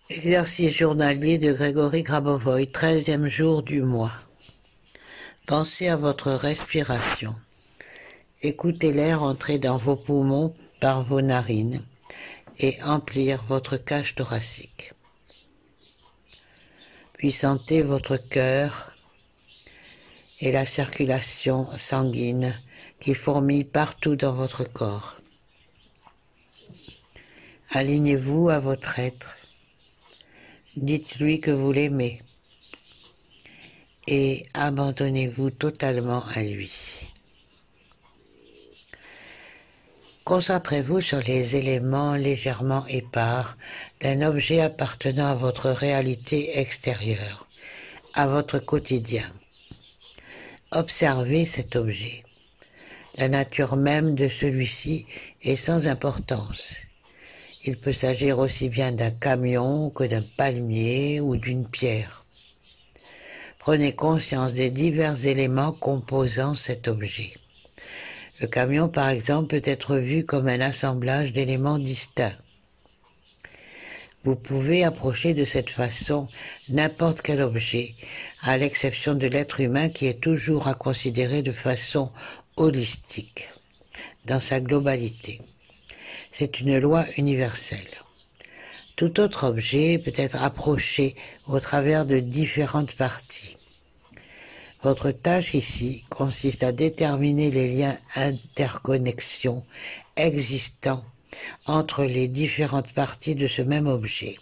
Exercice journalier de Grégory Grabovoy, 13e jour du mois. Pensez à votre respiration. Écoutez l'air entrer dans vos poumons par vos narines et emplir votre cage thoracique. Puis sentez votre cœur et la circulation sanguine qui fourmille partout dans votre corps. Alignez-vous à votre être. Dites-lui que vous l'aimez et abandonnez-vous totalement à lui. Concentrez-vous sur les éléments légèrement épars d'un objet appartenant à votre réalité extérieure, à votre quotidien. Observez cet objet. La nature même de celui-ci est sans importance. Il peut s'agir aussi bien d'un camion que d'un palmier ou d'une pierre. Prenez conscience des divers éléments composant cet objet. Le camion, par exemple, peut être vu comme un assemblage d'éléments distincts. Vous pouvez approcher de cette façon n'importe quel objet, à l'exception de l'être humain qui est toujours à considérer de façon holistique, dans sa globalité. C'est une loi universelle. Tout autre objet peut être approché au travers de différentes parties. Votre tâche ici consiste à déterminer les liens interconnexions existants entre les différentes parties de ce même objet.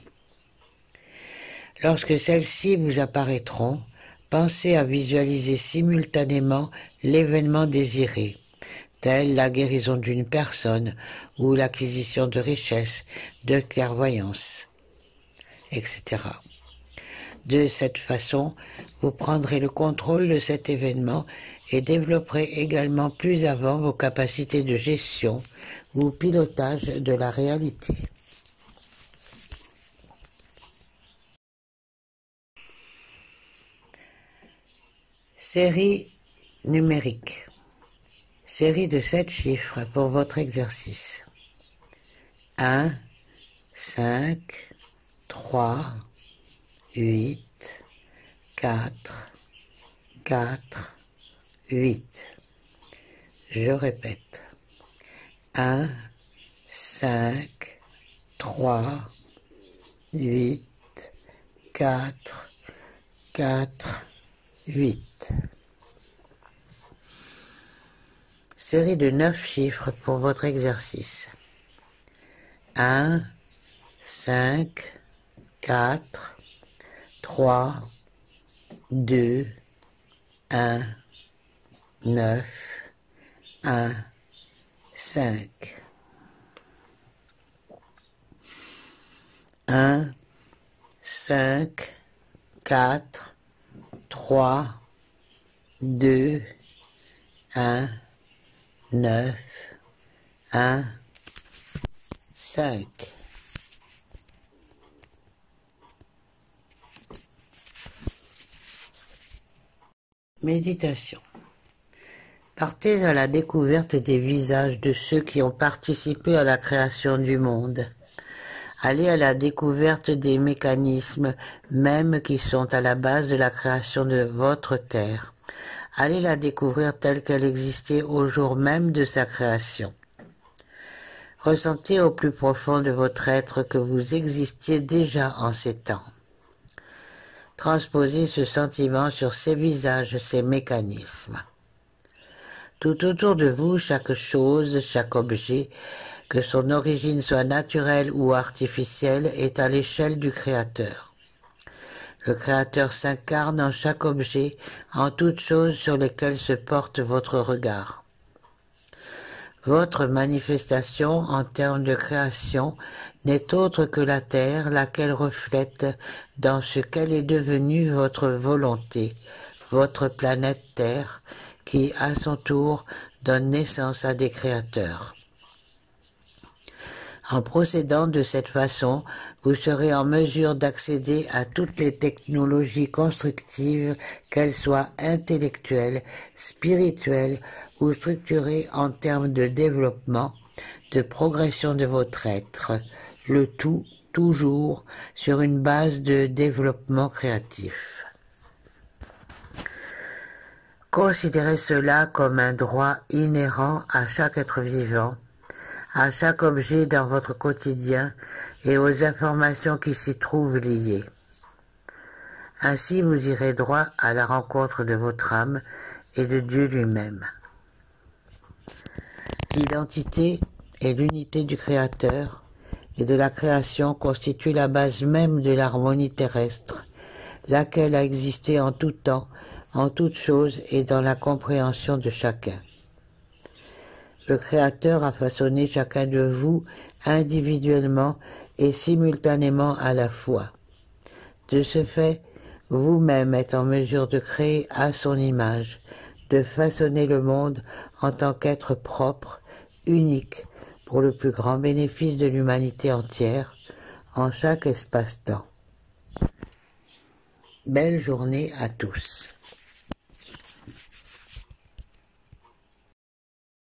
Lorsque celles-ci vous apparaîtront, pensez à visualiser simultanément l'événement désiré, telle la guérison d'une personne ou l'acquisition de richesses, de clairvoyance, etc. De cette façon, vous prendrez le contrôle de cet événement et développerez également plus avant vos capacités de gestion ou pilotage de la réalité. Série numérique. Série de 7 chiffres pour votre exercice. 1, 5, 3, 8, 4, 4, 8. Je répète. 1, 5, 3, 8, 4, 4, 8. Série de 9 chiffres pour votre exercice. 1, 5, 4, 3, 2, 1, 9, 1, 5. 1, 5, 4, 3, 2, 1, 9, 1, 5. Méditation. Partez à la découverte des visages de ceux qui ont participé à la création du monde. Allez à la découverte des mécanismes mêmes qui sont à la base de la création de votre terre. Allez la découvrir telle qu'elle existait au jour même de sa création. Ressentez au plus profond de votre être que vous existiez déjà en ces temps. Transposez ce sentiment sur ces visages, ces mécanismes. Tout autour de vous, chaque chose, chaque objet, que son origine soit naturelle ou artificielle, est à l'échelle du Créateur. Le Créateur s'incarne en chaque objet, en toutes choses sur lesquelles se porte votre regard. Votre manifestation en termes de création n'est autre que la terre, laquelle reflète dans ce qu'elle est devenue votre volonté, votre planète Terre, qui à son tour donne naissance à des créateurs. En procédant de cette façon, vous serez en mesure d'accéder à toutes les technologies constructives, qu'elles soient intellectuelles, spirituelles ou structurées en termes de développement, de progression de votre être, le tout toujours sur une base de développement créatif. Considérez cela comme un droit inhérent à chaque être vivant, à chaque objet dans votre quotidien et aux informations qui s'y trouvent liées. Ainsi vous irez droit à la rencontre de votre âme et de Dieu lui-même. L'identité et l'unité du Créateur et de la création constituent la base même de l'harmonie terrestre, laquelle a existé en tout temps, en toutes choses et dans la compréhension de chacun. Le Créateur a façonné chacun de vous individuellement et simultanément à la fois. De ce fait, vous-même êtes en mesure de créer à son image, de façonner le monde en tant qu'être propre, unique, pour le plus grand bénéfice de l'humanité entière, en chaque espace-temps. Belle journée à tous.